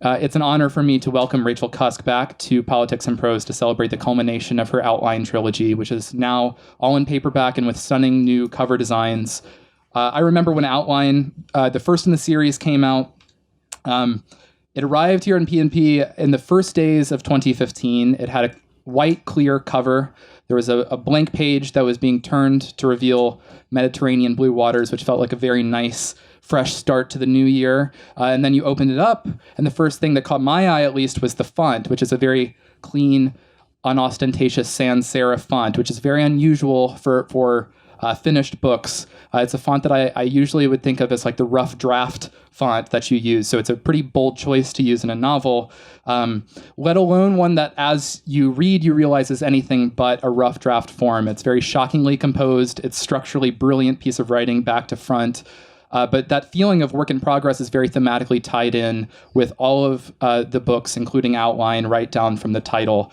It's an honor for me to welcome Rachel Cusk back to Politics and Prose to celebrate the culmination of her Outline trilogy, which is now all in paperback and with stunning new cover designs. I remember when Outline, the first in the series, came out. It arrived here in PNP in the first days of 2015. It had a white, clear cover. There was a blank page that was being turned to reveal Mediterranean blue waters, which felt like a very nice, fresh start to the new year. And then you opened it up, and the first thing that caught my eye, at least, was the font, which is a very clean, unostentatious sans serif font, which is very unusual for finished books. It's a font that I usually would think of as like the rough draft font that you use. So it's a pretty bold choice to use in a novel, let alone one that as you read, you realize is anything but a rough draft form. It's very shockingly composed. It's structurally brilliant piece of writing back to front. But that feeling of work in progress is very thematically tied in with all of the books, including Outline, right down from the title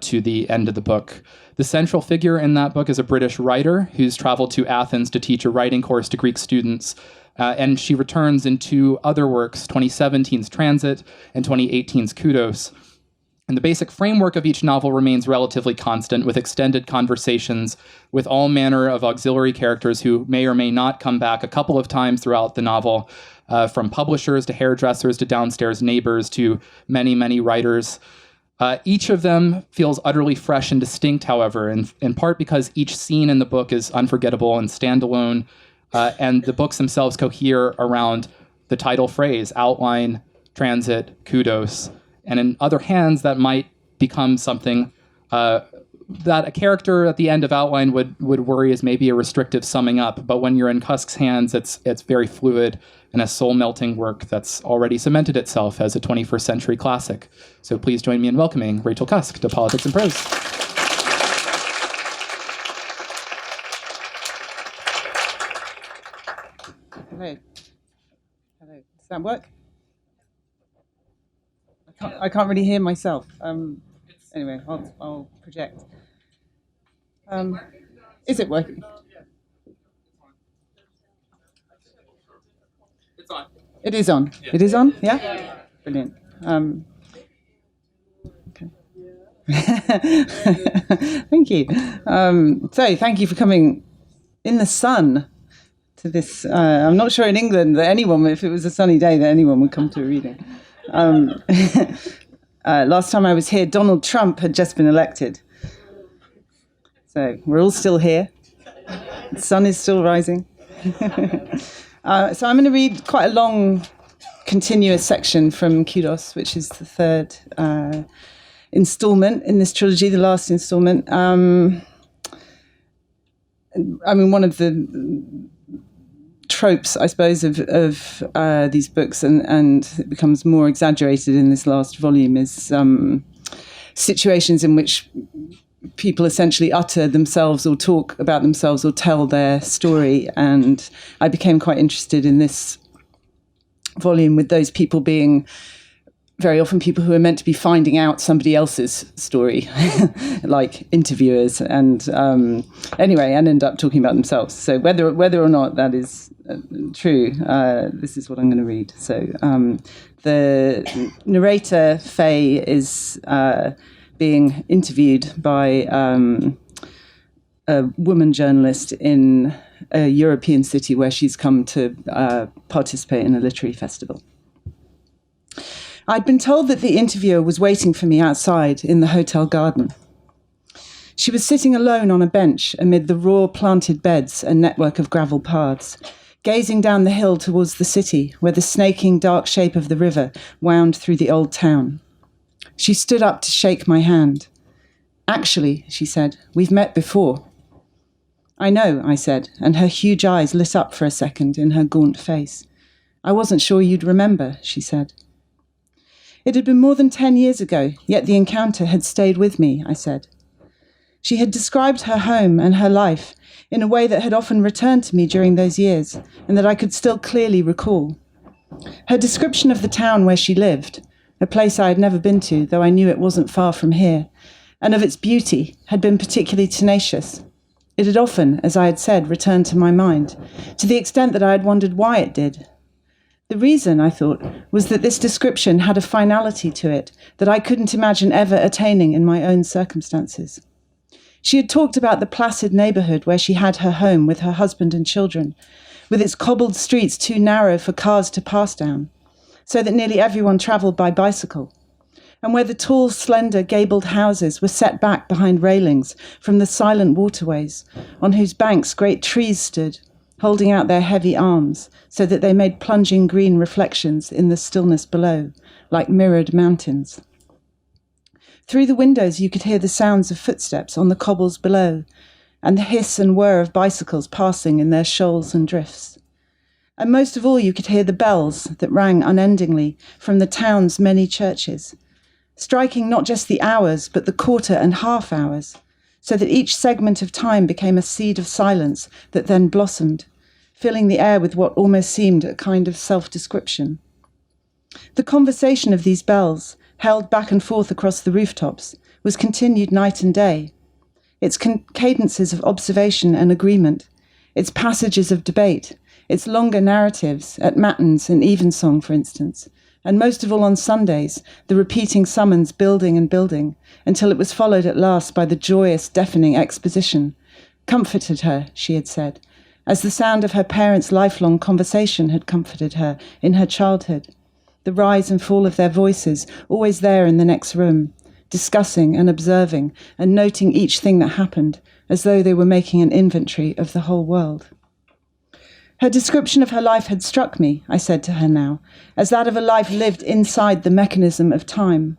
to the end of the book. The central figure in that book is a British writer who's traveled to Athens to teach a writing course to Greek students. And she returns in two other works, 2017's Transit and 2018's Kudos. And the basic framework of each novel remains relatively constant, with extended conversations with all manner of auxiliary characters who may or may not come back a couple of times throughout the novel, from publishers to hairdressers to downstairs neighbors to many, many writers. Each of them feels utterly fresh and distinct, however, in part because each scene in the book is unforgettable and standalone, and the books themselves cohere around the title phrase, Outline, Transit, Kudos. And in other hands, that might become something that a character at the end of Outline would worry is maybe a restrictive summing up. But when you're in Cusk's hands, it's very fluid and a soul-melting work that's already cemented itself as a 21st century classic. So please join me in welcoming Rachel Cusk to Politics and Prose. Hello. Hello. Does that work? I can't really hear myself. Anyway, I'll project. Is it working? It's on. It is on. Yeah. It is on? Yeah? Brilliant. Okay. Thank you. So thank you for coming in the sun to this. I'm not sure in England that anyone, if it was a sunny day, that anyone would come to a reading. Last time I was here, Donald Trump had just been elected. So we're all still here. The sun is still rising. So I'm going to read quite a long, continuous section from Kudos, which is the third installment in this trilogy, the last installment. One of the tropes, I suppose, of these books, and it becomes more exaggerated in this last volume, is situations in which people essentially utter themselves or talk about themselves or tell their story. And I became quite interested in this volume with those people being very often people who are meant to be finding out somebody else's story, like interviewers, and anyway, and end up talking about themselves. So whether or not that is true, this is what I'm going to read. So the narrator, Faye, is being interviewed by a woman journalist in a European city where she's come to participate in a literary festival. I'd been told that the interviewer was waiting for me outside in the hotel garden. She was sitting alone on a bench amid the raw planted beds and network of gravel paths, gazing down the hill towards the city where the snaking dark shape of the river wound through the old town. She stood up to shake my hand. "Actually," she said, "we've met before." "I know," I said, and her huge eyes lit up for a second in her gaunt face. "I wasn't sure you'd remember," she said. It had been more than 10 years ago, yet the encounter had stayed with me, I said. She had described her home and her life in a way that had often returned to me during those years, and that I could still clearly recall. Her description of the town where she lived, a place I had never been to, though I knew it wasn't far from here, and of its beauty, had been particularly tenacious. It had often, as I had said, returned to my mind, to the extent that I had wondered why it did. The reason, I thought, was that this description had a finality to it that I couldn't imagine ever attaining in my own circumstances. She had talked about the placid neighbourhood where she had her home with her husband and children, with its cobbled streets too narrow for cars to pass down, so that nearly everyone travelled by bicycle, and where the tall, slender, gabled houses were set back behind railings from the silent waterways, on whose banks great trees stood, holding out their heavy arms so that they made plunging green reflections in the stillness below, like mirrored mountains. Through the windows you could hear the sounds of footsteps on the cobbles below, and the hiss and whir of bicycles passing in their shoals and drifts. And most of all you could hear the bells that rang unendingly from the town's many churches, striking not just the hours but the quarter and half hours, so that each segment of time became a seed of silence that then blossomed, filling the air with what almost seemed a kind of self-description. The conversation of these bells, held back and forth across the rooftops, was continued night and day. Its cadences of observation and agreement, its passages of debate, its longer narratives, at matins and evensong, for instance, and most of all on Sundays, the repeating summons building and building, until it was followed at last by the joyous, deafening exposition, comforted her, she had said, as the sound of her parents' lifelong conversation had comforted her in her childhood, the rise and fall of their voices, always there in the next room, discussing and observing and noting each thing that happened, as though they were making an inventory of the whole world. Her description of her life had struck me, I said to her now, as that of a life lived inside the mechanism of time.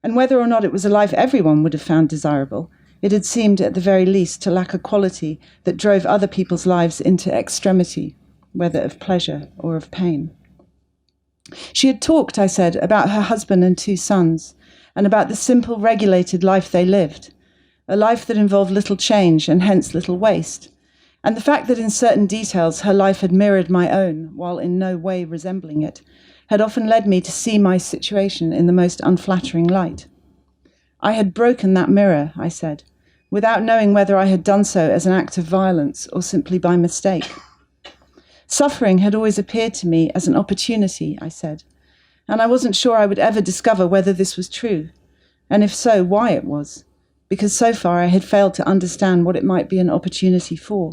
And whether or not it was a life everyone would have found desirable, it had seemed at the very least to lack a quality that drove other people's lives into extremity, whether of pleasure or of pain. She had talked, I said, about her husband and 2 sons, and about the simple, regulated life they lived, a life that involved little change and hence little waste, and the fact that in certain details her life had mirrored my own, while in no way resembling it, had often led me to see my situation in the most unflattering light. I had broken that mirror, I said, without knowing whether I had done so as an act of violence or simply by mistake. Suffering had always appeared to me as an opportunity, I said, and I wasn't sure I would ever discover whether this was true, and if so, why it was, because so far I had failed to understand what it might be an opportunity for.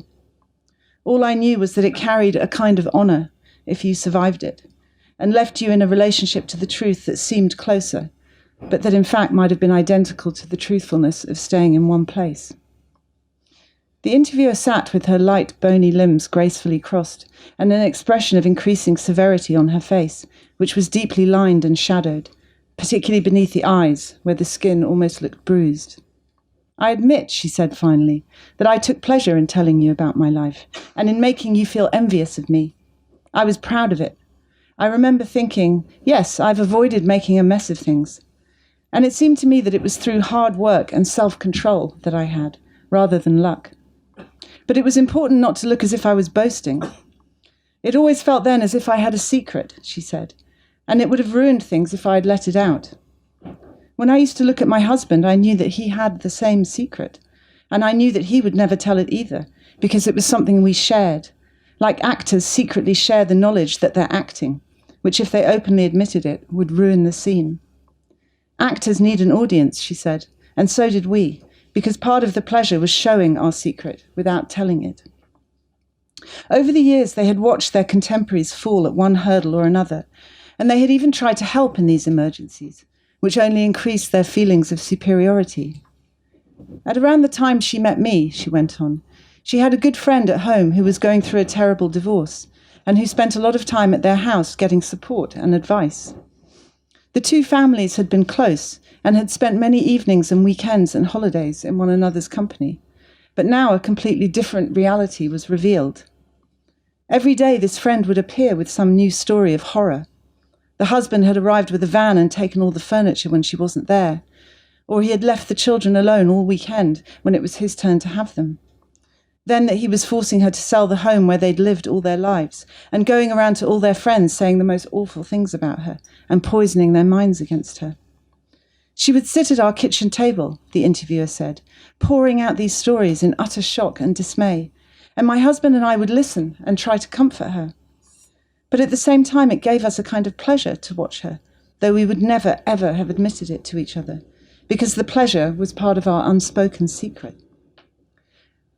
All I knew was that it carried a kind of honour, if you survived it, and left you in a relationship to the truth that seemed closer, but that in fact might have been identical to the truthfulness of staying in one place. The interviewer sat with her light, bony limbs gracefully crossed, and an expression of increasing severity on her face, which was deeply lined and shadowed, particularly beneath the eyes, where the skin almost looked bruised. I admit, she said finally, that I took pleasure in telling you about my life, and in making you feel envious of me. I was proud of it. I remember thinking, yes, I've avoided making a mess of things. And it seemed to me that it was through hard work and self-control that I had, rather than luck. But it was important not to look as if I was boasting. It always felt then as if I had a secret, she said, and it would have ruined things if I had let it out. When I used to look at my husband, I knew that he had the same secret, and I knew that he would never tell it either, because it was something we shared, like actors secretly share the knowledge that they're acting, which if they openly admitted it, would ruin the scene. Actors need an audience, she said, and so did we, because part of the pleasure was showing our secret without telling it. Over the years, they had watched their contemporaries fall at one hurdle or another, and they had even tried to help in these emergencies, which only increased their feelings of superiority. At around the time she met me, she went on, she had a good friend at home who was going through a terrible divorce, and who spent a lot of time at their house getting support and advice. The 2 families had been close, and had spent many evenings and weekends and holidays in one another's company, but now a completely different reality was revealed. Every day this friend would appear with some new story of horror. The husband had arrived with a van and taken all the furniture when she wasn't there, or he had left the children alone all weekend when it was his turn to have them. Then that he was forcing her to sell the home where they'd lived all their lives, and going around to all their friends saying the most awful things about her, and poisoning their minds against her. She would sit at our kitchen table, the interviewer said, pouring out these stories in utter shock and dismay, and my husband and I would listen and try to comfort her. But at the same time, it gave us a kind of pleasure to watch her, though we would never, ever have admitted it to each other, because the pleasure was part of our unspoken secret.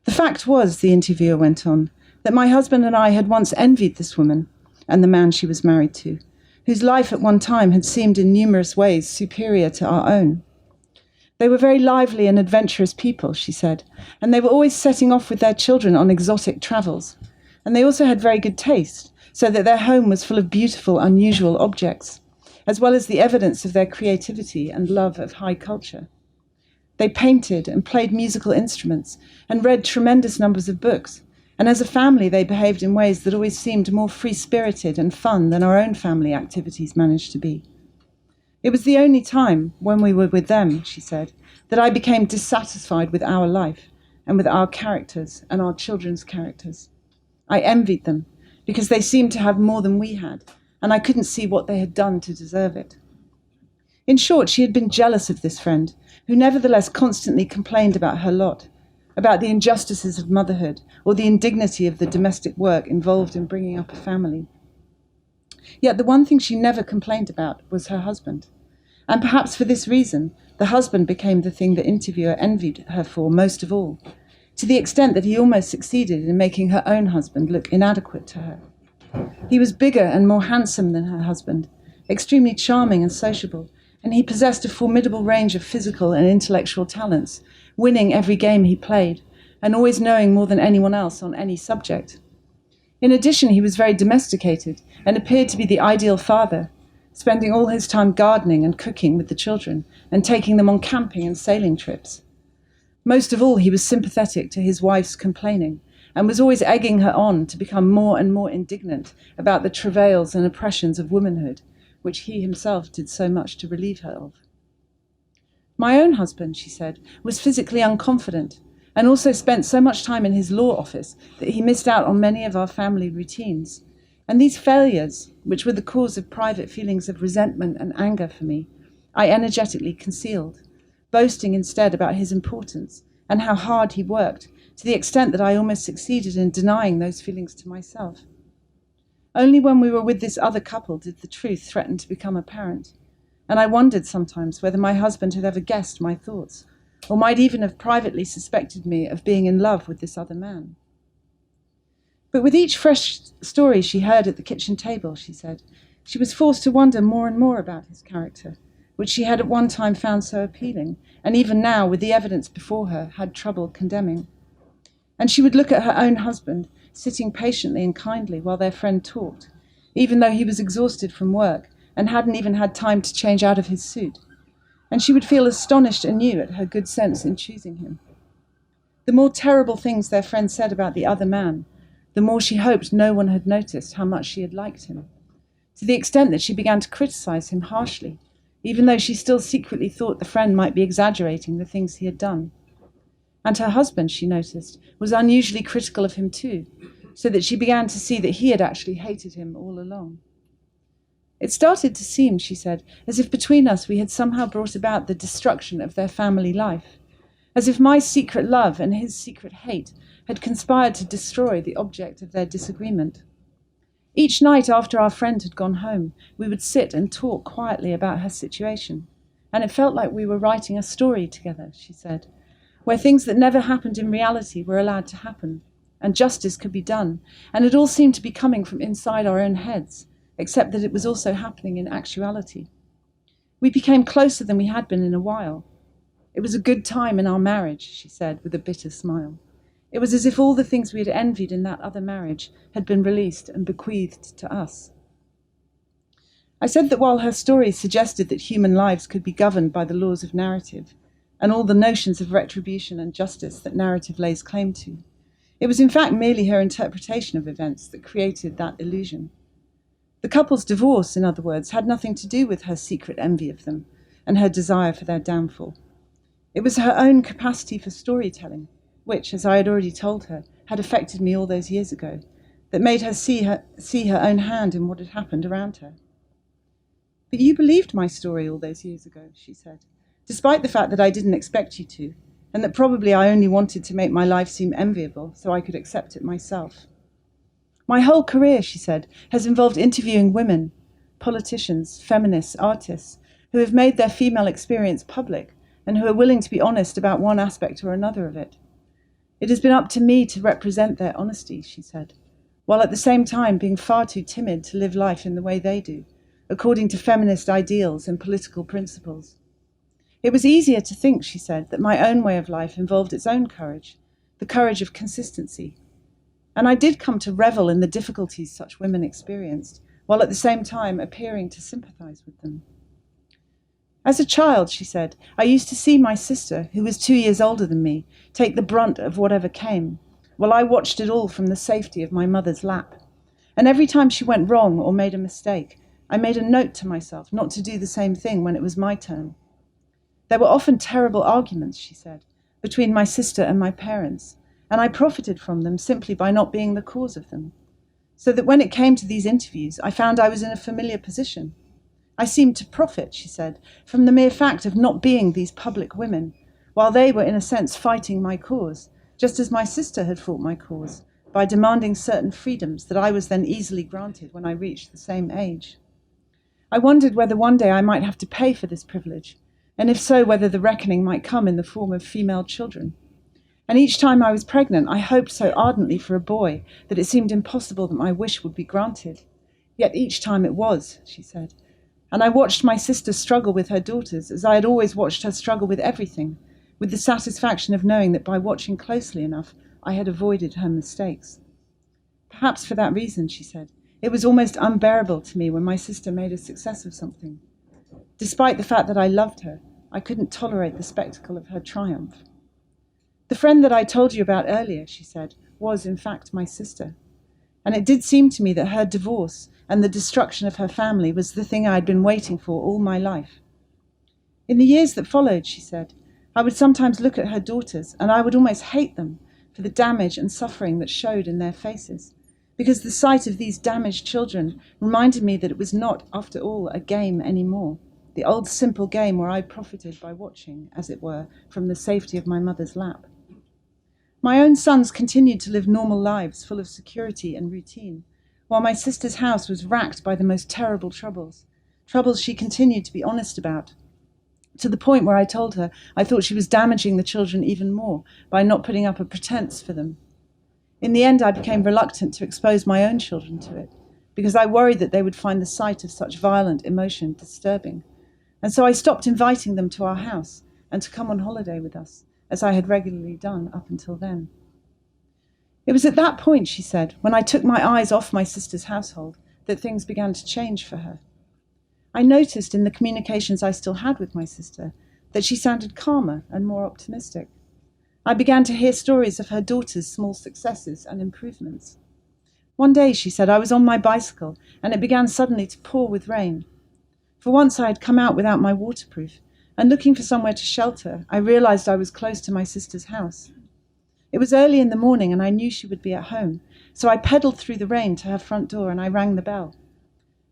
The fact was, the interviewer went on, that my husband and I had once envied this woman and the man she was married to, whose life at one time had seemed in numerous ways superior to our own. They were very lively and adventurous people, she said, and they were always setting off with their children on exotic travels. And they also had very good taste, so that their home was full of beautiful, unusual objects, as well as the evidence of their creativity and love of high culture. They painted and played musical instruments and read tremendous numbers of books, and as a family they behaved in ways that always seemed more free-spirited and fun than our own family activities managed to be. It was the only time, when we were with them, she said, that I became dissatisfied with our life and with our characters and our children's characters. I envied them because they seemed to have more than we had, and I couldn't see what they had done to deserve it. In short, she had been jealous of this friend, who nevertheless constantly complained about her lot, about the injustices of motherhood or the indignity of the domestic work involved in bringing up a family. Yet the one thing she never complained about was her husband. And perhaps for this reason, the husband became the thing the interviewer envied her for most of all, to the extent that he almost succeeded in making her own husband look inadequate to her. He was bigger and more handsome than her husband, extremely charming and sociable, and he possessed a formidable range of physical and intellectual talents, winning every game he played, and always knowing more than anyone else on any subject. In addition, he was very domesticated and appeared to be the ideal father, spending all his time gardening and cooking with the children and taking them on camping and sailing trips. Most of all, he was sympathetic to his wife's complaining and was always egging her on to become more and more indignant about the travails and oppressions of womanhood, which he himself did so much to relieve her of. My own husband, she said, was physically unconfident and also spent so much time in his law office that he missed out on many of our family routines. And these failures, which were the cause of private feelings of resentment and anger for me, I energetically concealed, boasting instead about his importance and how hard he worked, to the extent that I almost succeeded in denying those feelings to myself. Only when we were with this other couple did the truth threaten to become apparent, and I wondered sometimes whether my husband had ever guessed my thoughts, or might even have privately suspected me of being in love with this other man. But with each fresh story she heard at the kitchen table, she said, she was forced to wonder more and more about his character, which she had at one time found so appealing, and even now, with the evidence before her, had trouble condemning. And she would look at her own husband, sitting patiently and kindly while their friend talked, even though he was exhausted from work and hadn't even had time to change out of his suit. And she would feel astonished anew at her good sense in choosing him. The more terrible things their friend said about the other man, the more she hoped no one had noticed how much she had liked him, to the extent that she began to criticize him harshly, even though she still secretly thought the friend might be exaggerating the things he had done. And her husband, she noticed, was unusually critical of him too, so that she began to see that he had actually hated him all along. It started to seem, she said, as if between us we had somehow brought about the destruction of their family life, as if my secret love and his secret hate had conspired to destroy the object of their disagreement. Each night after our friend had gone home, we would sit and talk quietly about her situation, and it felt like we were writing a story together, she said, where things that never happened in reality were allowed to happen, and justice could be done, and it all seemed to be coming from inside our own heads, except that it was also happening in actuality. We became closer than we had been in a while. It was a good time in our marriage, she said with a bitter smile. It was as if all the things we had envied in that other marriage had been released and bequeathed to us. I said that while her story suggested that human lives could be governed by the laws of narrative, and all the notions of retribution and justice that narrative lays claim to, it was in fact merely her interpretation of events that created that illusion. The couple's divorce, in other words, had nothing to do with her secret envy of them and her desire for their downfall. It was her own capacity for storytelling, which, as I had already told her, had affected me all those years ago, that made her see her own hand in what had happened around her. But you believed my story all those years ago, she said, despite the fact that I didn't expect you to, and that probably I only wanted to make my life seem enviable so I could accept it myself. My whole career, she said, has involved interviewing women, politicians, feminists, artists, who have made their female experience public and who are willing to be honest about one aspect or another of it. It has been up to me to represent their honesty, she said, while at the same time being far too timid to live life in the way they do, according to feminist ideals and political principles. It was easier to think, she said, that my own way of life involved its own courage, the courage of consistency. And I did come to revel in the difficulties such women experienced, while at the same time appearing to sympathize with them. As a child, she said, I used to see my sister, who was 2 years older than me, take the brunt of whatever came, while I watched it all from the safety of my mother's lap. And every time she went wrong or made a mistake, I made a note to myself not to do the same thing when it was my turn. There were often terrible arguments, she said, between my sister and my parents, and I profited from them simply by not being the cause of them. So that when it came to these interviews, I found I was in a familiar position. I seemed to profit, she said, from the mere fact of not being these public women, while they were in a sense fighting my cause, just as my sister had fought my cause, by demanding certain freedoms that I was then easily granted when I reached the same age. I wondered whether one day I might have to pay for this privilege, and if so, whether the reckoning might come in the form of female children. And each time I was pregnant, I hoped so ardently for a boy that it seemed impossible that my wish would be granted. Yet each time it was, she said. And I watched my sister struggle with her daughters, as I had always watched her struggle with everything, with the satisfaction of knowing that by watching closely enough, I had avoided her mistakes. Perhaps for that reason, she said, it was almost unbearable to me when my sister made a success of something. Despite the fact that I loved her, I couldn't tolerate the spectacle of her triumph. The friend that I told you about earlier, she said, was in fact my sister. And it did seem to me that her divorce and the destruction of her family was the thing I had been waiting for all my life. In the years that followed, she said, I would sometimes look at her daughters and I would almost hate them for the damage and suffering that showed in their faces, because the sight of these damaged children reminded me that it was not, after all, a game anymore, the old simple game where I profited by watching, as it were, from the safety of my mother's lap. My own sons continued to live normal lives full of security and routine, while my sister's house was racked by the most terrible troubles she continued to be honest about, to the point where I told her I thought she was damaging the children even more by not putting up a pretense for them. In the end, I became reluctant to expose my own children to it, because I worried that they would find the sight of such violent emotion disturbing. And so I stopped inviting them to our house and to come on holiday with us, as I had regularly done up until then. It was at that point, she said, when I took my eyes off my sister's household, that things began to change for her. I noticed in the communications I still had with my sister that she sounded calmer and more optimistic. I began to hear stories of her daughter's small successes and improvements. One day, she said, I was on my bicycle and it began suddenly to pour with rain. For once I had come out without my waterproof, and looking for somewhere to shelter, I realized I was close to my sister's house. It was early in the morning and I knew she would be at home, so I pedaled through the rain to her front door and I rang the bell.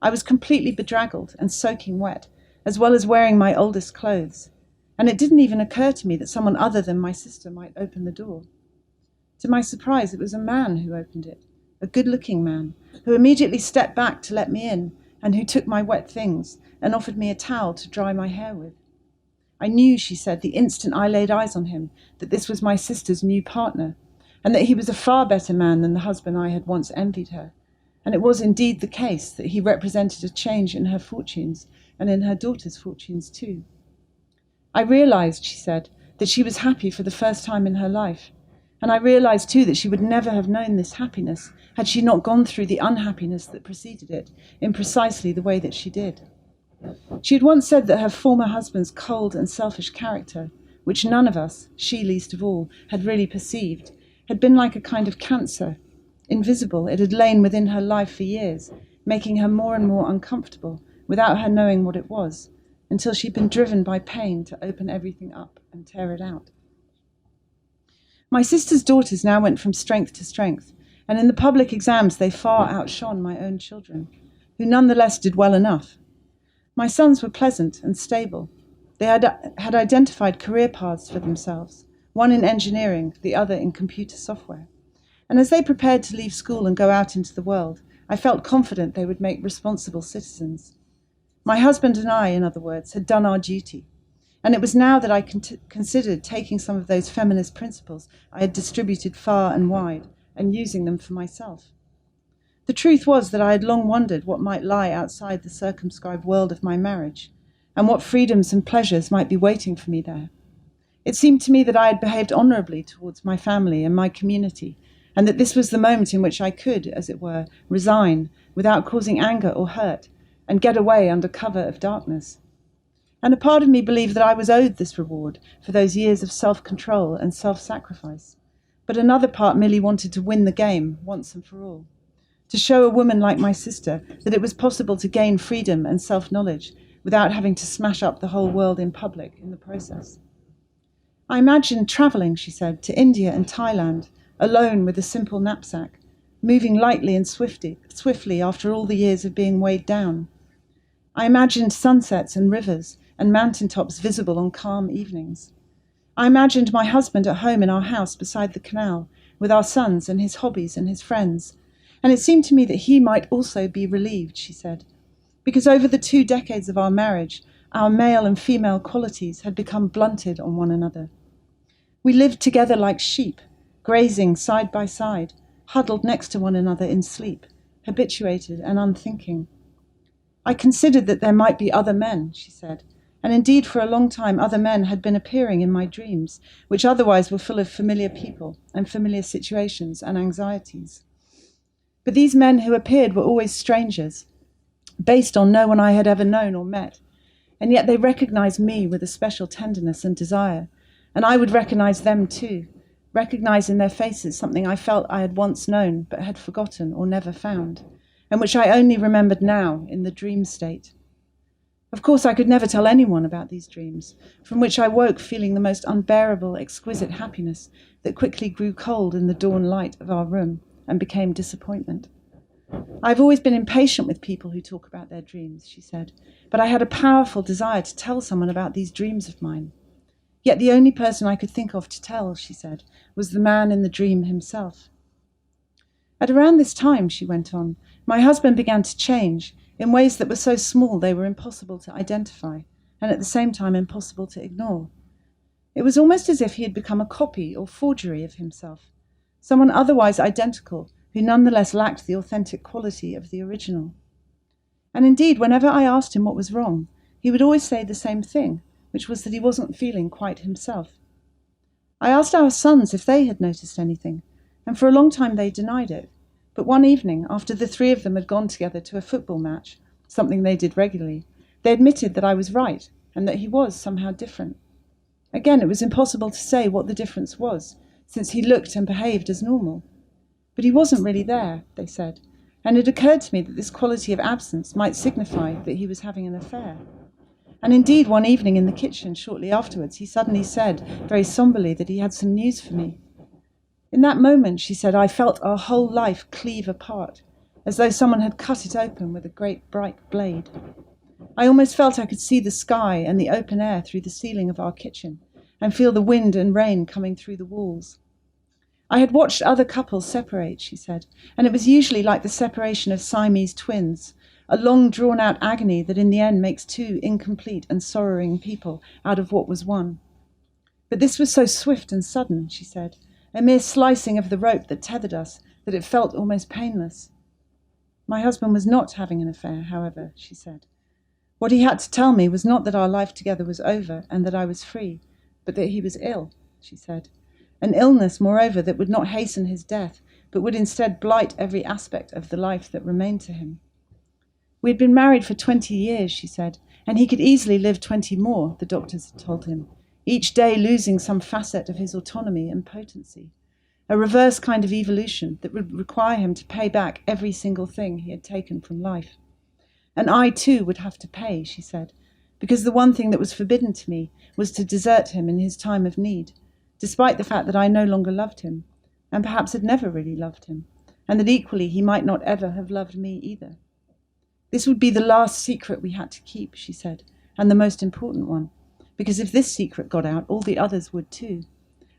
I was completely bedraggled and soaking wet, as well as wearing my oldest clothes, and it didn't even occur to me that someone other than my sister might open the door. To my surprise, it was a man who opened it, a good-looking man, who immediately stepped back to let me in, and who took my wet things and offered me a towel to dry my hair with. I knew, she said, the instant I laid eyes on him, that this was my sister's new partner, and that he was a far better man than the husband I had once envied her. And it was indeed the case that he represented a change in her fortunes, and in her daughter's fortunes too. I realized, she said, that she was happy for the first time in her life, and I realized too that she would never have known this happiness had she not gone through the unhappiness that preceded it in precisely the way that she did. She had once said that her former husband's cold and selfish character, which none of us, she least of all, had really perceived, had been like a kind of cancer. Invisible, it had lain within her life for years, making her more and more uncomfortable, without her knowing what it was, until she'd been driven by pain to open everything up and tear it out. My sister's daughters now went from strength to strength, and in the public exams they far outshone my own children, who nonetheless did well enough. My sons were pleasant and stable. They had identified career paths for themselves, one in engineering, the other in computer software. And as they prepared to leave school and go out into the world, I felt confident they would make responsible citizens. My husband and I, in other words, had done our duty. And it was now that I considered taking some of those feminist principles I had distributed far and wide and using them for myself. The truth was that I had long wondered what might lie outside the circumscribed world of my marriage, and what freedoms and pleasures might be waiting for me there. It seemed to me that I had behaved honourably towards my family and my community, and that this was the moment in which I could, as it were, resign without causing anger or hurt, and get away under cover of darkness. And a part of me believed that I was owed this reward for those years of self-control and self-sacrifice. But another part merely wanted to win the game once and for all, to show a woman like my sister that it was possible to gain freedom and self-knowledge without having to smash up the whole world in public in the process. I imagined travelling, she said, to India and Thailand, alone with a simple knapsack, moving lightly and swiftly after all the years of being weighed down. I imagined sunsets and rivers and mountaintops visible on calm evenings. I imagined my husband at home in our house beside the canal, with our sons and his hobbies and his friends, and it seemed to me that he might also be relieved, she said, because over the 2 decades of our marriage, our male and female qualities had become blunted on one another. We lived together like sheep, grazing side by side, huddled next to one another in sleep, habituated and unthinking. I considered that there might be other men, she said, and indeed for a long time other men had been appearing in my dreams, which otherwise were full of familiar people and familiar situations and anxieties. But these men who appeared were always strangers, based on no one I had ever known or met, and yet they recognized me with a special tenderness and desire, and I would recognize them too, recognize in their faces something I felt I had once known but had forgotten or never found, and which I only remembered now in the dream state. Of course, I could never tell anyone about these dreams, from which I woke feeling the most unbearable, exquisite happiness that quickly grew cold in the dawn light of our room and became disappointment. I've always been impatient with people who talk about their dreams, she said, but I had a powerful desire to tell someone about these dreams of mine. Yet the only person I could think of to tell, she said, was the man in the dream himself. At around this time, she went on, my husband began to change in ways that were so small they were impossible to identify, and at the same time impossible to ignore. It was almost as if he had become a copy or forgery of himself, someone otherwise identical, who nonetheless lacked the authentic quality of the original. And indeed, whenever I asked him what was wrong, he would always say the same thing, which was that he wasn't feeling quite himself. I asked our sons if they had noticed anything, and for a long time they denied it. But one evening, after the 3 of them had gone together to a football match, something they did regularly, they admitted that I was right, and that he was somehow different. Again, it was impossible to say what the difference was, since he looked and behaved as normal. But he wasn't really there, they said, and it occurred to me that this quality of absence might signify that he was having an affair. And indeed, one evening in the kitchen, shortly afterwards, he suddenly said, very somberly, that he had some news for me. In that moment, she said, I felt our whole life cleave apart, as though someone had cut it open with a great bright blade. I almost felt I could see the sky and the open air through the ceiling of our kitchen, and feel the wind and rain coming through the walls. I had watched other couples separate, she said, and it was usually like the separation of Siamese twins, a long drawn-out agony that in the end makes 2 incomplete and sorrowing people out of what was one. But this was so swift and sudden, she said, a mere slicing of the rope that tethered us, that it felt almost painless. My husband was not having an affair, however, she said. What he had to tell me was not that our life together was over and that I was free, but that he was ill, she said. An illness, moreover, that would not hasten his death, but would instead blight every aspect of the life that remained to him. We had been married for 20 years, she said, and he could easily live 20 more, the doctors had told him, each day losing some facet of his autonomy and potency, a reverse kind of evolution that would require him to pay back every single thing he had taken from life. And I too would have to pay, she said, because the one thing that was forbidden to me was to desert him in his time of need, despite the fact that I no longer loved him, and perhaps had never really loved him, and that equally he might not ever have loved me either. This would be the last secret we had to keep, she said, and the most important one, because if this secret got out, all the others would too,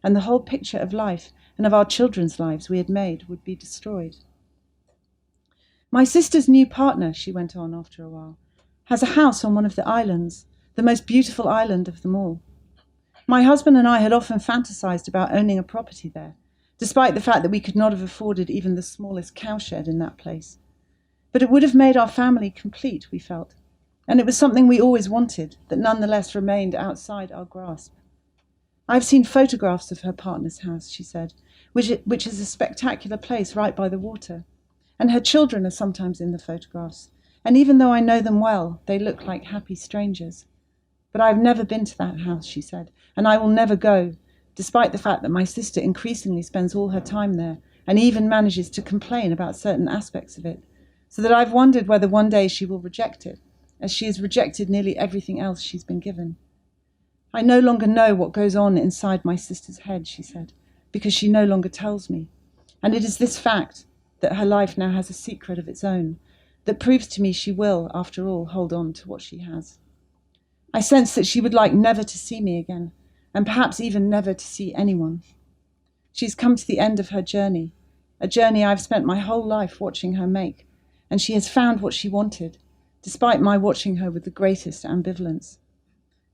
and the whole picture of life and of our children's lives we had made would be destroyed. My sister's new partner, she went on after a while, has a house on one of the islands, the most beautiful island of them all. My husband and I had often fantasized about owning a property there, despite the fact that we could not have afforded even the smallest cowshed in that place. But it would have made our family complete, we felt, and it was something we always wanted, that nonetheless remained outside our grasp. I've seen photographs of her partner's house, she said, which is a spectacular place right by the water, and her children are sometimes in the photographs, and even though I know them well, they look like happy strangers. But I've never been to that house, she said, and I will never go, despite the fact that my sister increasingly spends all her time there and even manages to complain about certain aspects of it, so that I've wondered whether one day she will reject it, as she has rejected nearly everything else she's been given. I no longer know what goes on inside my sister's head, she said, because she no longer tells me, and it is this fact, that her life now has a secret of its own, that proves to me she will, after all, hold on to what she has. I sense that she would like never to see me again, and perhaps even never to see anyone. She's come to the end of her journey, a journey I've spent my whole life watching her make, and she has found what she wanted, despite my watching her with the greatest ambivalence.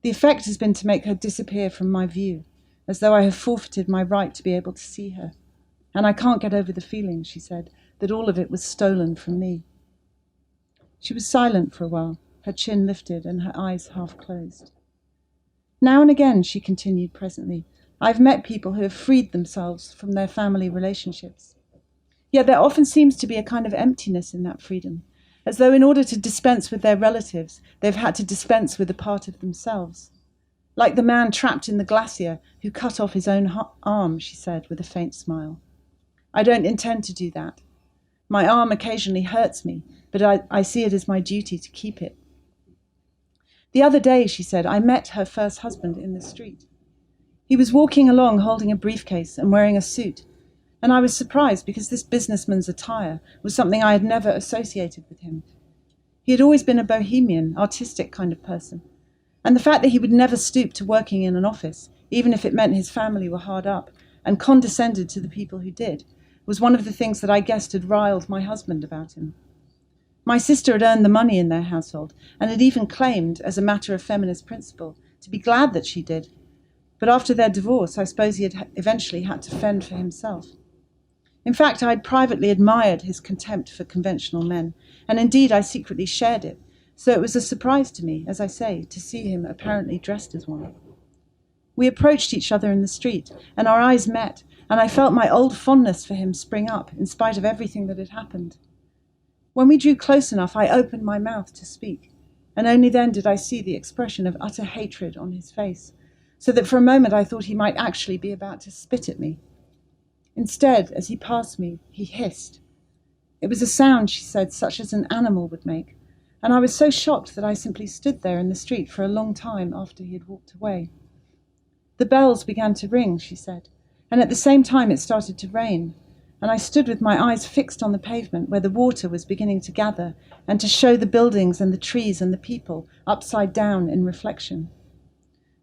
The effect has been to make her disappear from my view, as though I have forfeited my right to be able to see her. And I can't get over the feeling, she said, that all of it was stolen from me. She was silent for a while, her chin lifted and her eyes half closed. Now and again, she continued presently, I've met people who have freed themselves from their family relationships. Yet there often seems to be a kind of emptiness in that freedom, as though in order to dispense with their relatives, they've had to dispense with a part of themselves. Like the man trapped in the glacier who cut off his own arm, she said with a faint smile. I don't intend to do that. My arm occasionally hurts me, but I see it as my duty to keep it. The other day, she said, I met her first husband in the street. He was walking along holding a briefcase and wearing a suit, and I was surprised because this businessman's attire was something I had never associated with him. He had always been a bohemian, artistic kind of person, and the fact that he would never stoop to working in an office, even if it meant his family were hard up, and condescended to the people who did, was one of the things that I guessed had riled my husband about him. My sister had earned the money in their household, and had even claimed, as a matter of feminist principle, to be glad that she did. But after their divorce, I suppose he had eventually had to fend for himself. In fact, I had privately admired his contempt for conventional men, and indeed I secretly shared it, so it was a surprise to me, as I say, to see him apparently dressed as one. We approached each other in the street, and our eyes met, and I felt my old fondness for him spring up, in spite of everything that had happened. When we drew close enough, I opened my mouth to speak, and only then did I see the expression of utter hatred on his face, so that for a moment I thought he might actually be about to spit at me. Instead, as he passed me, he hissed. It was a sound, she said, such as an animal would make, and I was so shocked that I simply stood there in the street for a long time after he had walked away. The bells began to ring, she said, and at the same time it started to rain, and I stood with my eyes fixed on the pavement where the water was beginning to gather and to show the buildings and the trees and the people upside down in reflection.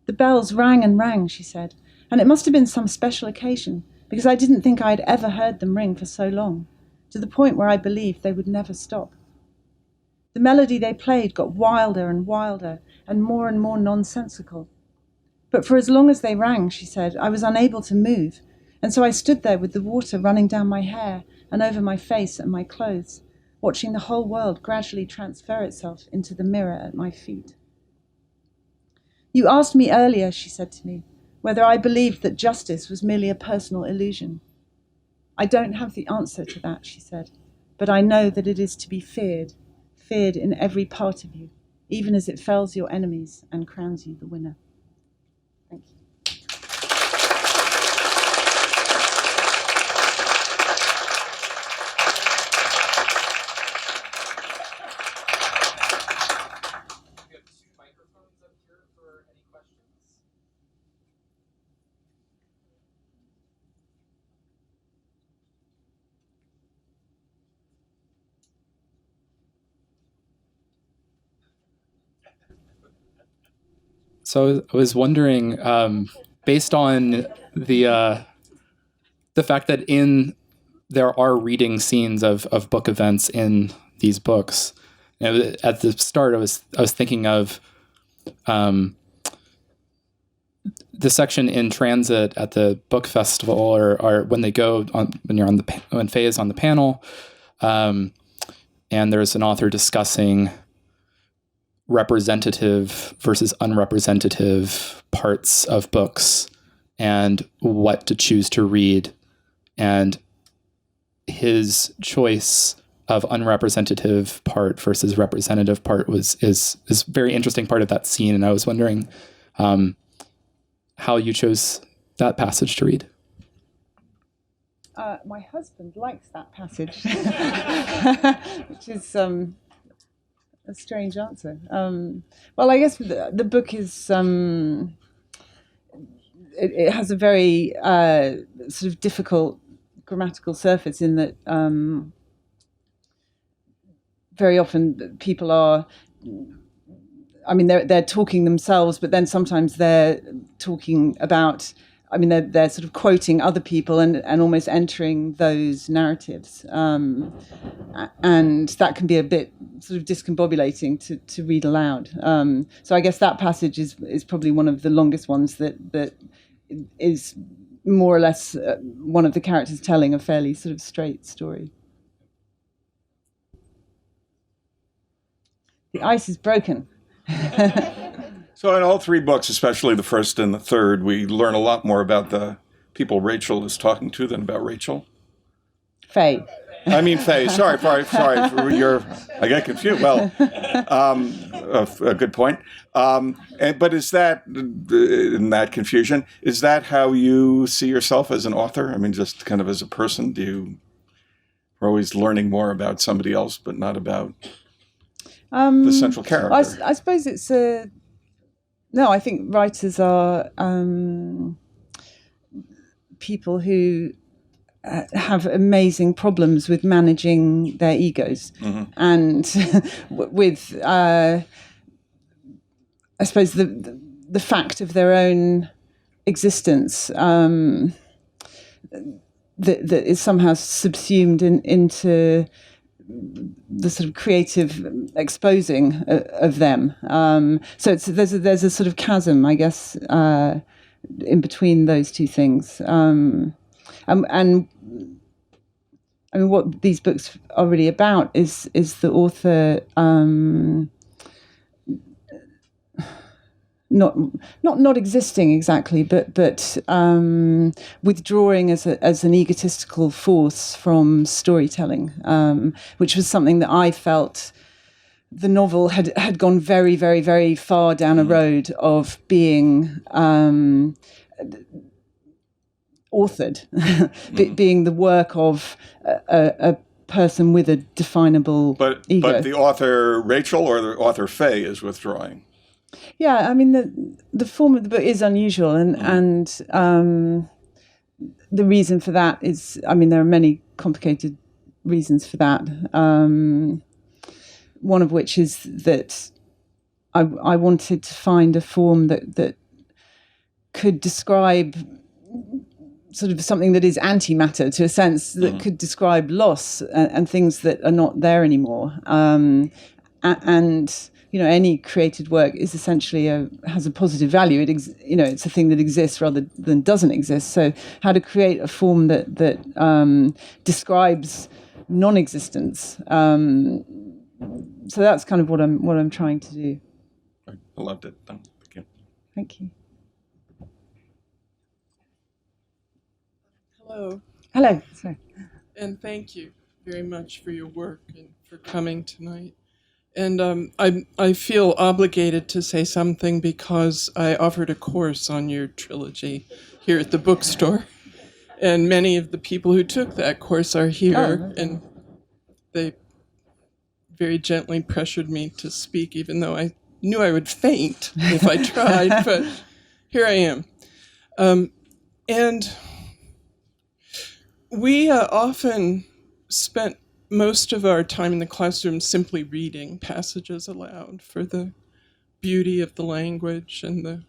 The bells rang and rang, she said, and it must have been some special occasion, because I didn't think I had ever heard them ring for so long, to the point where I believed they would never stop. The melody they played got wilder and wilder and more nonsensical. But for as long as they rang, she said, I was unable to move, and so I stood there with the water running down my hair and over my face and my clothes, watching the whole world gradually transfer itself into the mirror at my feet. You asked me earlier, she said to me, whether I believed that justice was merely a personal illusion. I don't have the answer to that, she said, but I know that it is to be feared in every part of you, even as it fells your enemies and crowns you the winner. Thank you. So I was wondering, based on the the fact that there are reading scenes of book events in these books. You know, at the start, I was thinking of the section in transit at the book festival, or when they go on when Faye is on the panel, and there's an author discussing representative versus unrepresentative parts of books and what to choose to read, and his choice of unrepresentative part versus representative part is a very interesting part of that scene, and I was wondering how you chose that passage to read. My husband likes that passage, which is a strange answer. Well, I guess the book is it has a very sort of difficult grammatical surface in that very often people are, I mean, they're talking themselves, but then sometimes they're talking about, I mean, they're sort of quoting other people and almost entering those narratives. And that can be a bit sort of discombobulating to read aloud. So I guess that passage is probably one of the longest ones that is more or less one of the characters telling a fairly sort of straight story. The ice is broken. So in all three books, especially the first and the third, we learn a lot more about the people Rachel is talking to than about Rachel. Faye. I mean Faye. Sorry. I get confused. Well, a good point. But is that, in that confusion, is that how you see yourself as an author? I mean, just kind of as a person, we're always learning more about somebody else, but not about the central character? I suppose it's no, I think writers are people who have amazing problems with managing their egos, and with I suppose the fact of their own existence that is somehow subsumed into the sort of creative exposing of them. So there's a sort of chasm, I guess, in between those two things. And I mean, what these books are really about is the author not existing exactly, but withdrawing as an egotistical force from storytelling, which was something that I felt the novel had gone very, very, very far down a road of being authored, being the work of a person with a definable ego. But the author Rachel or the author Faye is withdrawing. Yeah, I mean, the form of the book is unusual, and the reason for that is, I mean, there are many complicated reasons for that. One of which is that I wanted to find a form that could describe sort of something that is antimatter, to a sense, that could describe loss and things that are not there anymore. And you know, any created work is essentially has a positive value. It's a thing that exists rather than doesn't exist. So, how to create a form that describes non-existence. So that's kind of what I'm trying to do. I loved it. Thank you. Thank you. Hello. Hello. Sorry. And thank you very much for your work and for coming tonight. And I feel obligated to say something because I offered a course on your trilogy here at the bookstore. And many of the people who took that course are here, and they very gently pressured me to speak, even though I knew I would faint if I tried, but here I am. And we often spent most of our time in the classroom simply reading passages aloud for the beauty of the language and the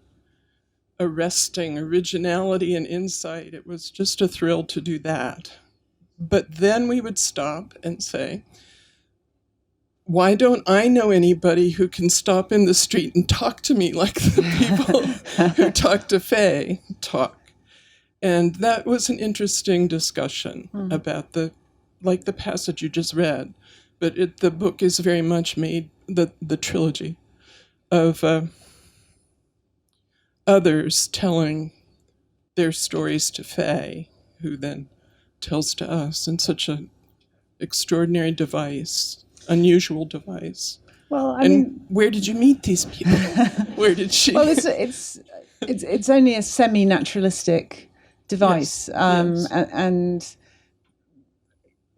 arresting originality and insight. It was just a thrill to do that. But then we would stop and say, why don't I know anybody who can stop in the street and talk to me like the people who talk to Faye talk? And that was an interesting discussion about the passage you just read. But the book is very much made, the trilogy, of others telling their stories to Faye, who then tells to us in such an extraordinary device, unusual device. Well, I mean, where did you meet these people? Where did she? Well, it's only a semi-naturalistic device, yes. And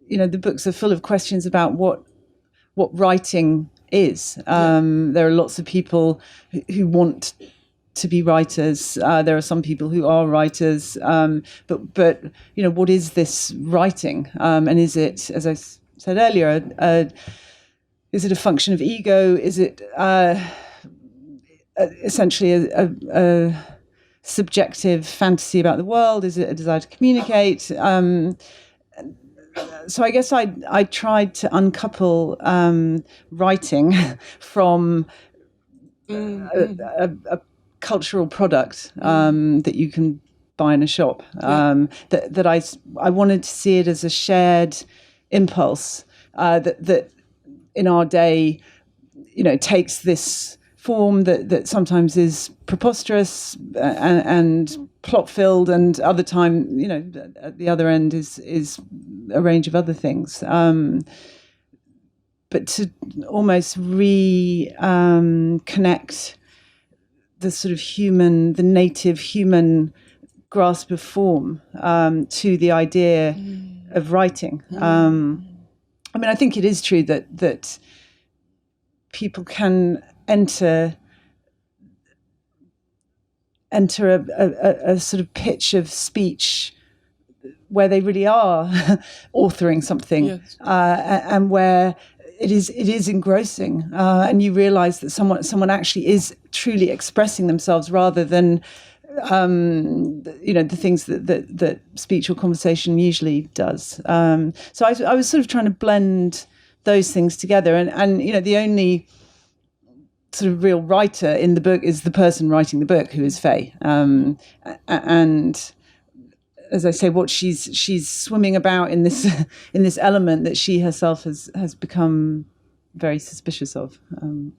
the books are full of questions about what writing is. There are lots of people who want to be writers. There are some people who are writers, but what is this writing? And is it, as I said earlier, is it a function of ego? Is it essentially a subjective fantasy about the world? Is it a desire to communicate? So I guess I tried to uncouple writing from a cultural product that you can buy in a shop. That I wanted to see it as a shared impulse that in our day, takes this form that sometimes is preposterous and plot-filled, and other time, at the other end is a range of other things. But to almost connect the sort of the native human grasp of form to the idea of writing. I think it is true that people can enter a sort of pitch of speech where they really are authoring something, yes. And where it is engrossing, and you realize that someone actually is truly expressing themselves rather than the things that speech or conversation usually does. So I was sort of trying to blend those things together, and the only sort of real writer in the book is the person writing the book, who is Faye. And as I say, what she's swimming about in this element that she herself has become very suspicious of. And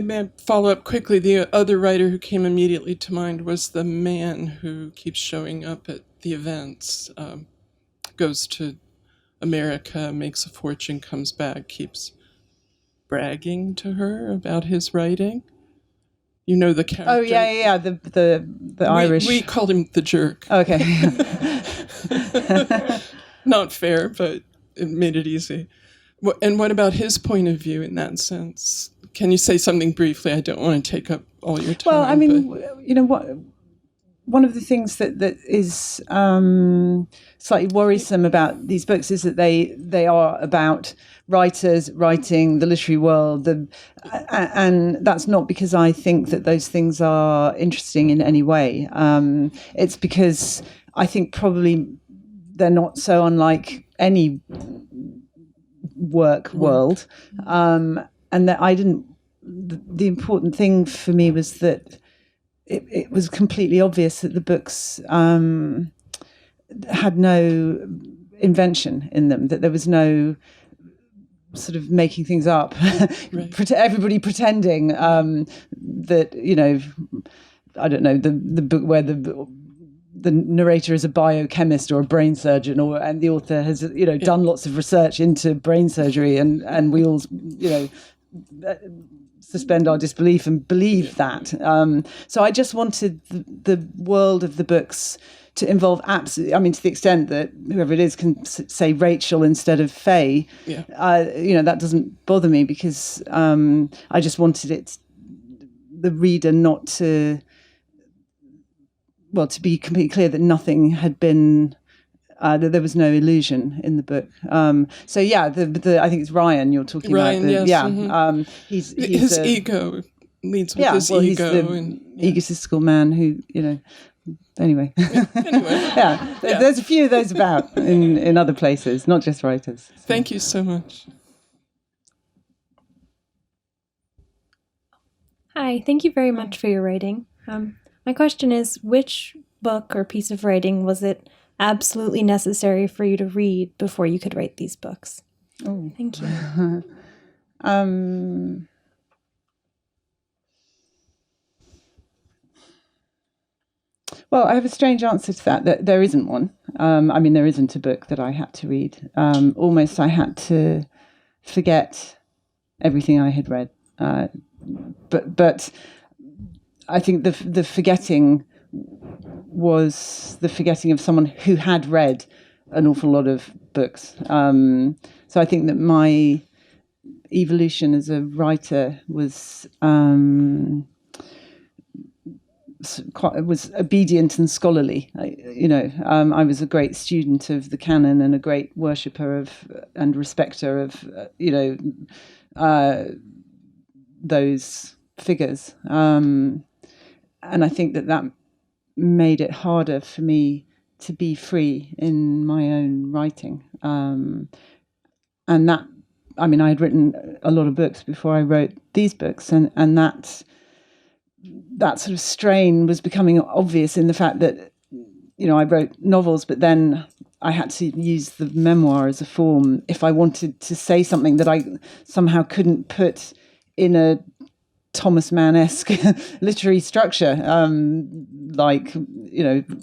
may I follow up quickly? The other writer who came immediately to mind was the man who keeps showing up at the events, goes to America, makes a fortune, comes back, keeps bragging to her about his writing. The character. Oh yeah, the Irish. We called him the jerk. Okay. Not fair, but it made it easy. And what about his point of view in that sense? Can you say something briefly? I don't want to take up all your time. Well, I mean, one of the things that is slightly worrisome about these books is that they are about writers writing, the literary world, and that's not because I think that those things are interesting in any way. It's because I think probably they're not so unlike any world, and that I didn't. The important thing for me was that it was completely obvious that the books had no invention in them, that there was no sort of making things up, right. Everybody pretending that, I don't know, the book where the narrator is a biochemist or a brain surgeon, and the author has, done lots of research into brain surgery, and we all, suspend our disbelief and believe that. So I just wanted the world of the books to involve absolutely, to the extent that whoever it is can say Rachel instead of Faye, that doesn't bother me, because I just wanted the reader not to, to be completely clear that nothing had been, that there was no illusion in the book. I think it's Ryan you're talking about. Ryan, yes. He's his ego leads with his he's ego. the egotistical man who, anyway. Anyway. There's a few of those about in other places, not just writers. So. Thank you so much. Hi, thank you very much for your writing. My question is, which book or piece of writing was it absolutely necessary for you to read before you could write these books? Oh. Thank you. Well, I have a strange answer to that there isn't one. There isn't a book that I had to read. Almost I had to forget everything I had read. But I think the forgetting was the forgetting of someone who had read an awful lot of books. So I think that my evolution as a writer was obedient and scholarly. I was a great student of the canon and a great worshipper of and respecter of those figures, and I think that made it harder for me to be free in my own writing. And that, I had written a lot of books before I wrote these books, and that sort of strain was becoming obvious in the fact that, I wrote novels, but then I had to use the memoir as a form if I wanted to say something that I somehow couldn't put in a Thomas Mann-esque literary structure, like,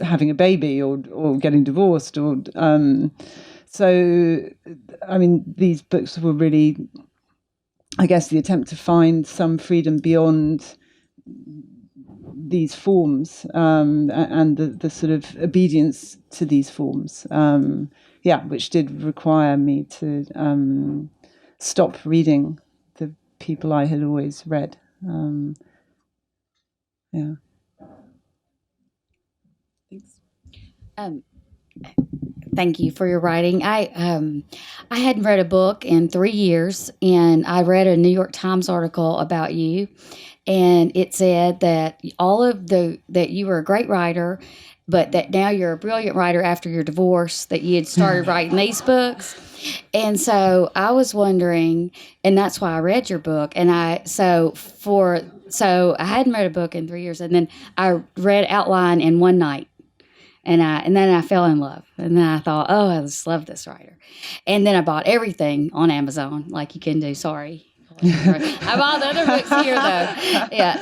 having a baby or getting divorced. These books were really, I guess, the attempt to find some freedom beyond these forms, and the sort of obedience to these forms, which did require me to stop reading the people I had always read. Thanks. Thank you for your writing. I hadn't read a book in 3 years, and I read a New York Times article about you, and it said that that you were a great writer, but that now you're a brilliant writer after your divorce, that you had started writing these books. And so I was wondering, and that's why I read your book. And so I hadn't read a book in 3 years, and then I read outline in one night. And then I fell in love. And then I thought, oh, I just love this writer. And then I bought everything on Amazon, like you can do. Sorry. I bought other books here, though. Yeah.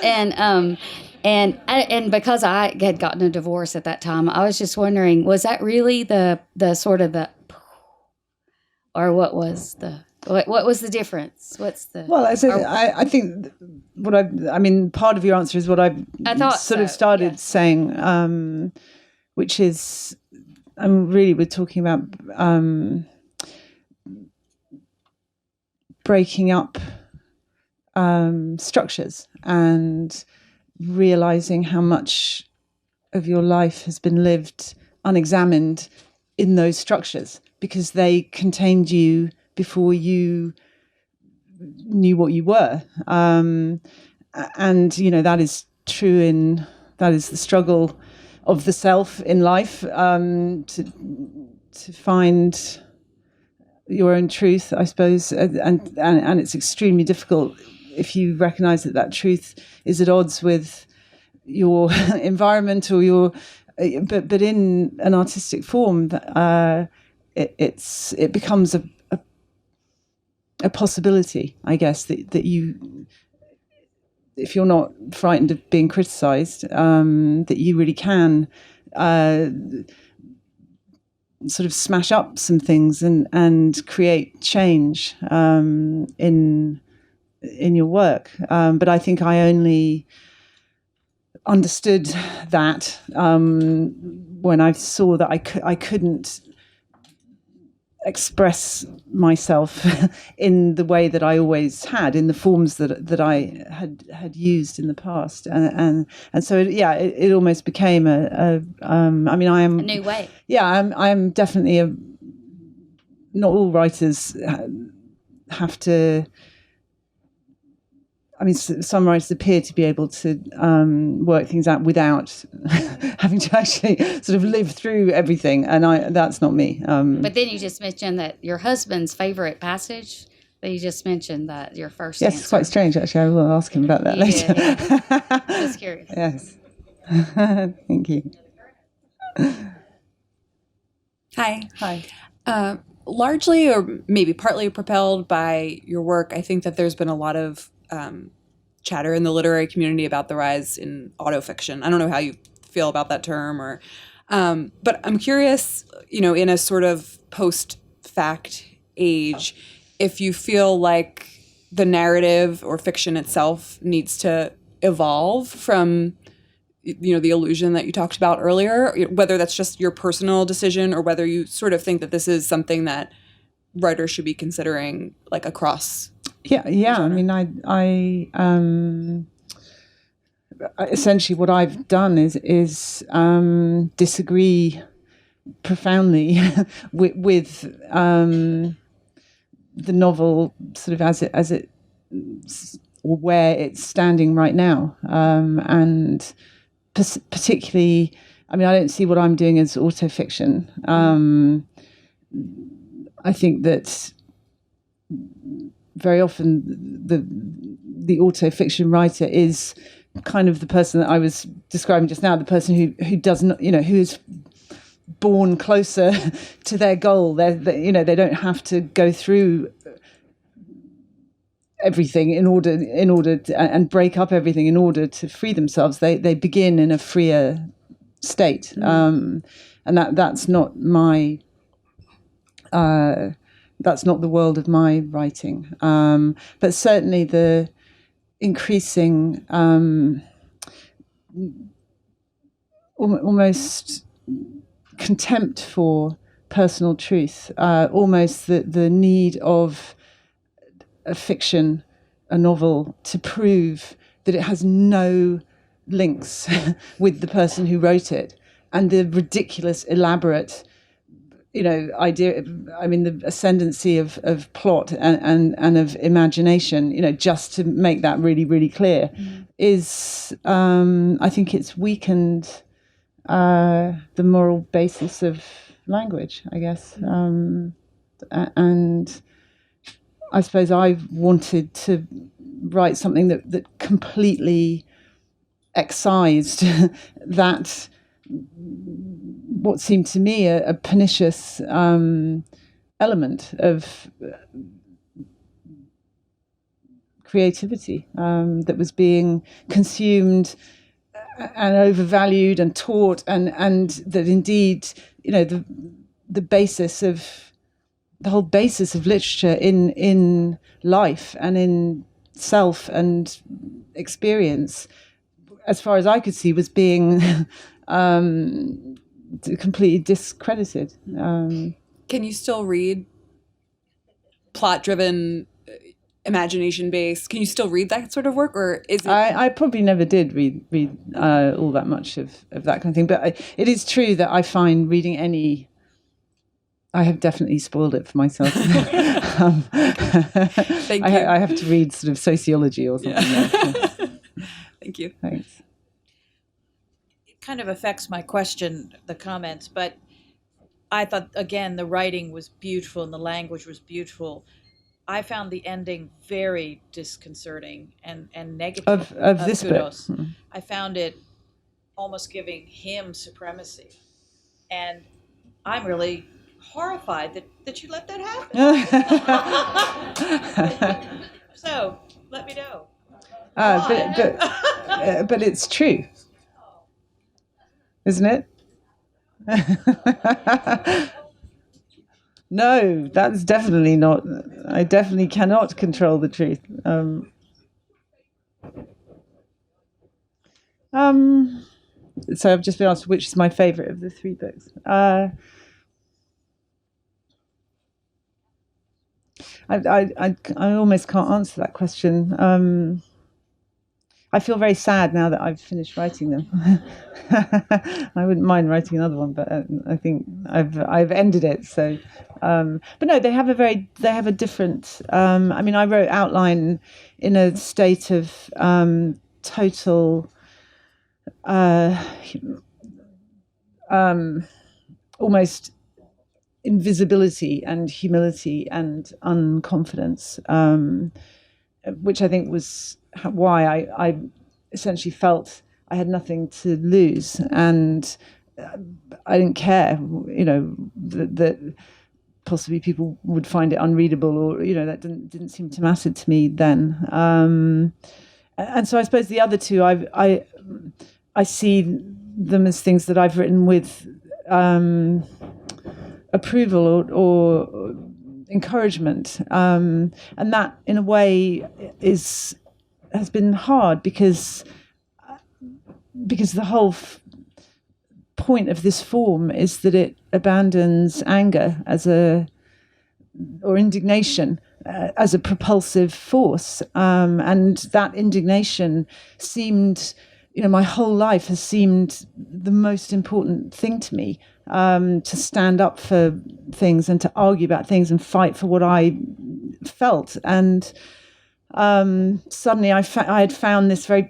And because I had gotten a divorce at that time, I was just wondering, was that really the sort of the, or what was the difference? Well, I think part of your answer is what I thought sort of started saying, which is, really we're talking about breaking up structures and realizing how much of your life has been lived unexamined in those structures because they contained you before you knew what you were. And, that is true that is the struggle of the self in life, to find your own truth, I suppose. And it's extremely difficult if you recognize that truth is at odds with your environment or but in an artistic form, it becomes a possibility, I guess, that you, if you're not frightened of being criticized, that you really can sort of smash up some things and create change in your work. But I think I only understood that when I saw that I couldn't express myself in the way that I always had, in the forms that I had used in the past, and so it almost became I am a new way. Yeah, I am definitely not all writers have to some writers appear to be able to work things out without having to actually sort of live through everything, and that's not me. But then you just mentioned that your husband's favorite passage. That you just mentioned that your first. Yes, answer. it's quite strange actually. I will ask him about that later. Yeah. Just curious. Yes. Thank you. Hi. Largely, or maybe partly propelled by your work, I think that there's been a lot of chatter in the literary community about the rise in autofiction. I don't know how you feel about that term, or, but I'm curious, in a sort of post-fact age, if you feel like the narrative or fiction itself needs to evolve from the illusion that you talked about earlier, whether that's just your personal decision or whether you sort of think that this is something that writers should be considering, like, across. Yeah. I mean, I essentially what I've done is disagree profoundly with the novel sort of as it or where it's standing right now, and particularly, I mean, I don't see what I'm doing as autofiction. I think that very often the autofiction writer is kind of the person that I was describing just now, the person who does not, who is born closer to their goal. They don't have to go through everything in order to, and break up everything in order to free themselves. They begin in a freer state, and that's not my that's not the world of my writing. But certainly the increasing almost contempt for personal truth, almost the need of a fiction, a novel, to prove that it has no links with the person who wrote it, and the ridiculous, elaborate, idea. I mean, the ascendancy of plot and of imagination. Just to make that really, really clear, is I think it's weakened the moral basis of language, I guess, and I suppose I wanted to write something that completely excised that, what seemed to me a pernicious element of creativity that was being consumed and overvalued and taught, and that indeed, the basis of the whole basis of literature in life and in self and experience, as far as I could see, was being completely discredited. Can you still read plot-driven, imagination-based? Can you still read that sort of work, or is it? I probably never did read all that much of that kind of thing, but it is true that I find reading any. I have definitely spoiled it for myself. Thank you. I have to read sort of sociology or something. Yeah. Thank you. Thanks. It kind of affects my question, the comments, but I thought, again, the writing was beautiful and the language was beautiful. I found the ending very disconcerting and negative. Of this Kudos. book. I found it almost giving him supremacy. And I'm really horrified that you let that happen. So, let me know. But it's true, isn't it? No, that's definitely not. I definitely cannot control the truth. So I've just been asked which is my favourite of the three books. I almost can't answer that question. I feel very sad now that I've finished writing them. I wouldn't mind writing another one, but I think I've ended it. So, but no, they have a different. I mean, I wrote outline in a state of total, almost invisibility and humility and unconfidence, which I think was why I essentially felt I had nothing to lose, and I didn't care, that possibly people would find it unreadable, or that didn't seem to matter to me then. And so I suppose the other two, I see them as things that I've written with approval or encouragement, and that in a way has been hard because the whole point of this form is that it abandons anger or indignation as a propulsive force, and that indignation seemed, my whole life has seemed the most important thing to me, to stand up for things and to argue about things and fight for what I felt. And suddenly I had found this very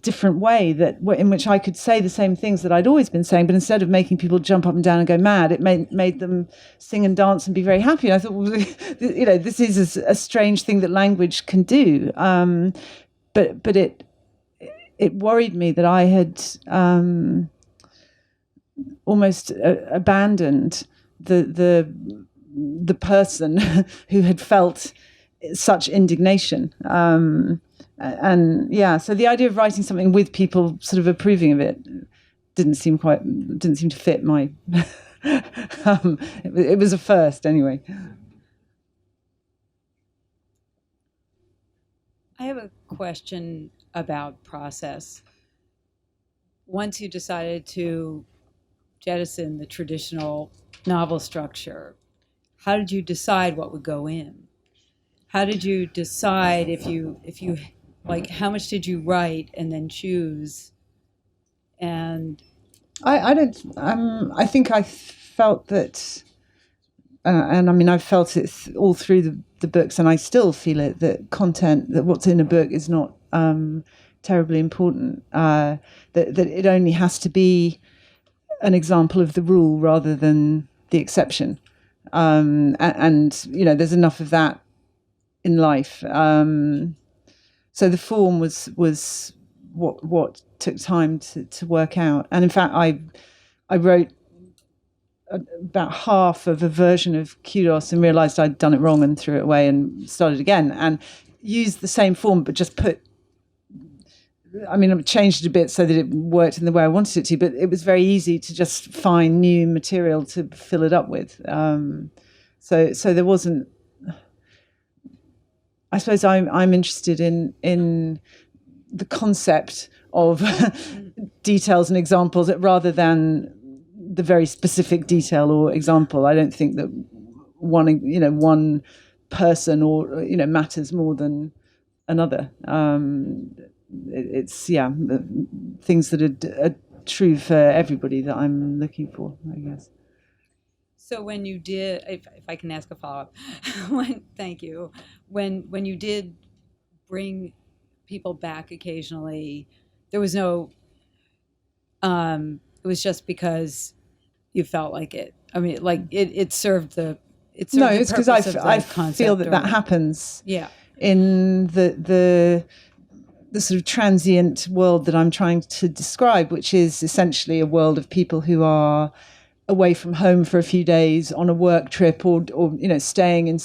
different way in which I could say the same things that I'd always been saying, but instead of making people jump up and down and go mad, it made them sing and dance and be very happy. And I thought, well, this is a strange thing that language can do. But it worried me that I had almost abandoned the person who had felt such indignation, so the idea of writing something with people sort of approving of it didn't seem to fit my it was a first anyway. I have a question about process. Once you decided to jettison the traditional novel structure, how did you decide what would go in? How did you decide if you like, how much did you write and then choose? And I think I felt that, and I mean, I felt it all through the books, and I still feel it, that what's in a book is not terribly important, that it only has to be an example of the rule rather than the exception. And there's enough of that in life. So the form was what took time to work out. And in fact, I wrote about half of a version of Kudos and realised I'd done it wrong and threw it away and started again and used the same form, but just I changed it a bit so that it worked in the way I wanted it to, but it was very easy to just find new material to fill it up with. So there wasn't, I suppose I'm interested in the concept of details and examples rather than the very specific detail or example. I don't think that one person or matters more than another. It's things that are true for everybody that I'm looking for, I guess. so when you did, if I can ask a follow-up, thank you. When you did bring people back occasionally, there was no, it was just because you felt like it. I mean, like it served the, it's because I feel that happens. Yeah. In the sort of transient world that I'm trying to describe, which is essentially a world of people who are away from home for a few days on a work trip or staying in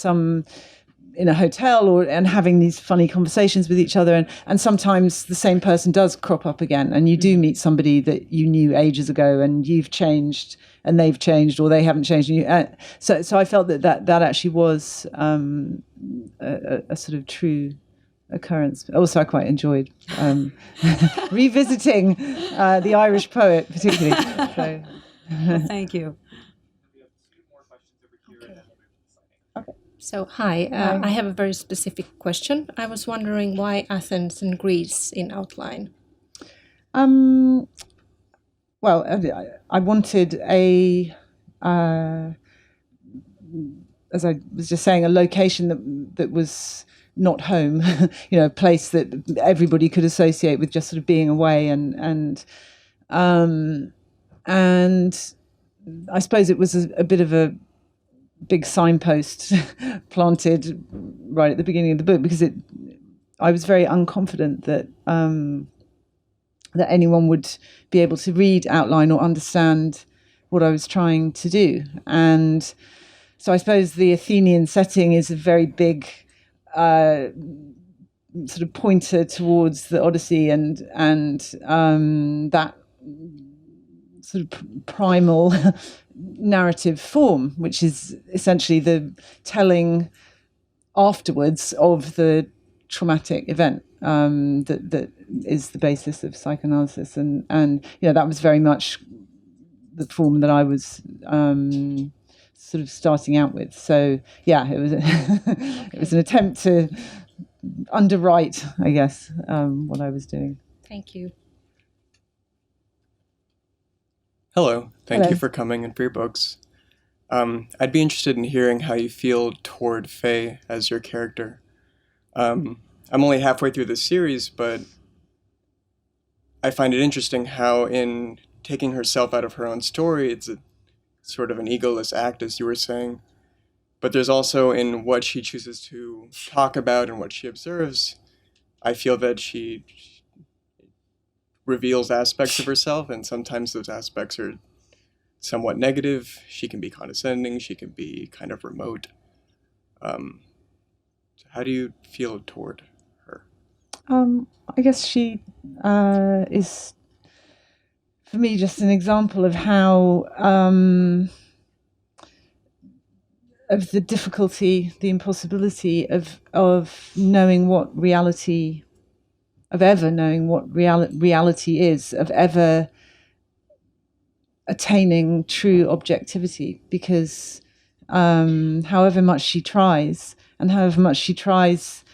a hotel and having these funny conversations with each other, and sometimes the same person does crop up again, and you do meet somebody that you knew ages ago, and you've changed and they've changed, or they haven't changed. And so I felt that actually was a sort of true occurrence. Also, I quite enjoyed revisiting the Irish poet, particularly. Well, thank you. We have 2 more questions over here. Okay. So, hi. I have a very specific question. I was wondering why Athens and Greece in outline? Well, I wanted as I was just saying, a location that was not home, a place that everybody could associate with just sort of being away, and I suppose it was a bit of a big signpost planted right at the beginning of the book, because I was very unconfident that that anyone would be able to read outline or understand what I was trying to do. And so I suppose the Athenian setting is a very big sort of pointer towards the Odyssey and that sort of primal narrative form, which is essentially the telling afterwards of the traumatic event that is the basis of psychoanalysis, and that was very much the form that I was sort of starting out with. So yeah, it was it was an attempt to underwrite, I guess, what I was doing. Thank you. Hello. Thank Hello. you for coming and for your books. I'd be interested in hearing how you feel toward Faye as your character. I'm only halfway through the series, but I find it interesting how in taking herself out of her own story, it's a sort of an egoless act, as you were saying. But there's also in what she chooses to talk about and what she observes, I feel that she reveals aspects of herself, and sometimes those aspects are somewhat negative. She can be condescending, she can be kind of remote. So how do you feel toward her? I guess she is, for me, just an example of how of the difficulty, the impossibility of knowing what reality, of ever knowing what reality is, of ever attaining true objectivity, because however much she tries, and however much she tries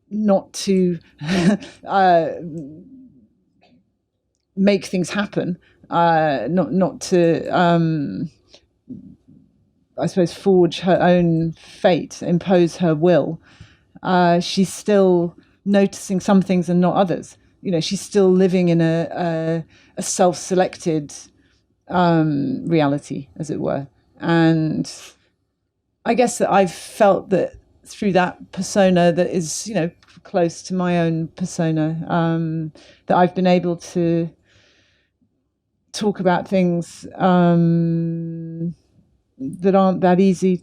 not to make things happen, not to I suppose forge her own fate, impose her will, she's still noticing some things and not others. She's still living in a self-selected reality, as it were. And I guess that I've felt that through that persona that is, close to my own persona, that I've been able to talk about things that aren't that easy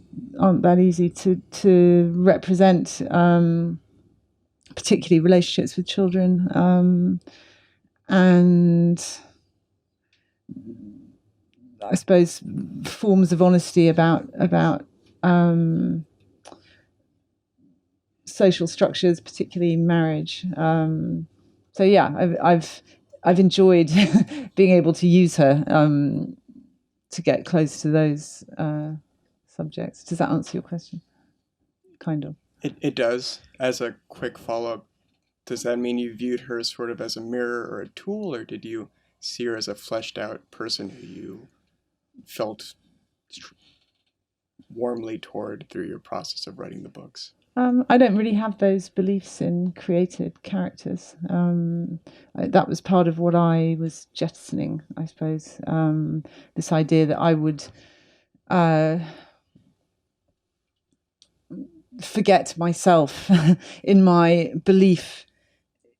to represent, particularly relationships with children, and I suppose forms of honesty about social structures, particularly marriage. So yeah, I've enjoyed being able to use her to get close to those subjects. Does that answer your question? Kind of. It does. As a quick follow-up, does that mean you viewed her sort of as a mirror or a tool, or did you see her as a fleshed out person who you felt warmly toward through your process of writing the books? I don't really have those beliefs in created characters. That was part of what I was jettisoning, I suppose. This idea that I would forget myself in my belief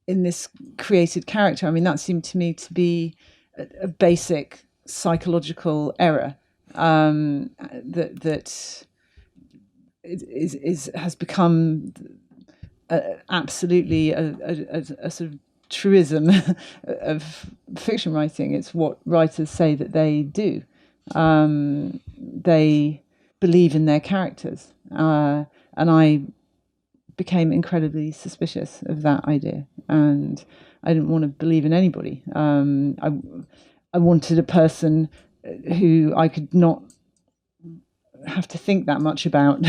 in this created character. I mean, that seemed to me to be a basic psychological error that has become absolutely a sort of truism of fiction writing. It's what writers say that they do. They believe in their characters, and I became incredibly suspicious of that idea, and I didn't want to believe in anybody. I wanted a person who I could not have to think that much about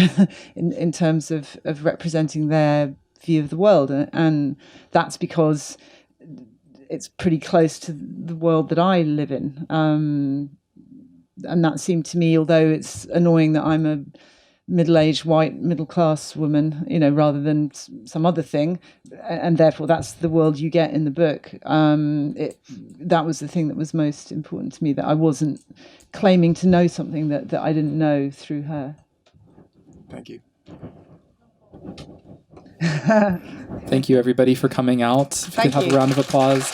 in terms of representing their view of the world, and that's because it's pretty close to the world that I live in. And that seemed to me, although it's annoying that I'm a middle-aged white middle-class woman, rather than some other thing, and therefore that's the world you get in the book. That was the thing that was most important to me, that I wasn't claiming to know something that I didn't know through her. Thank you. Thank you, everybody, for coming out. If you could have a round of applause.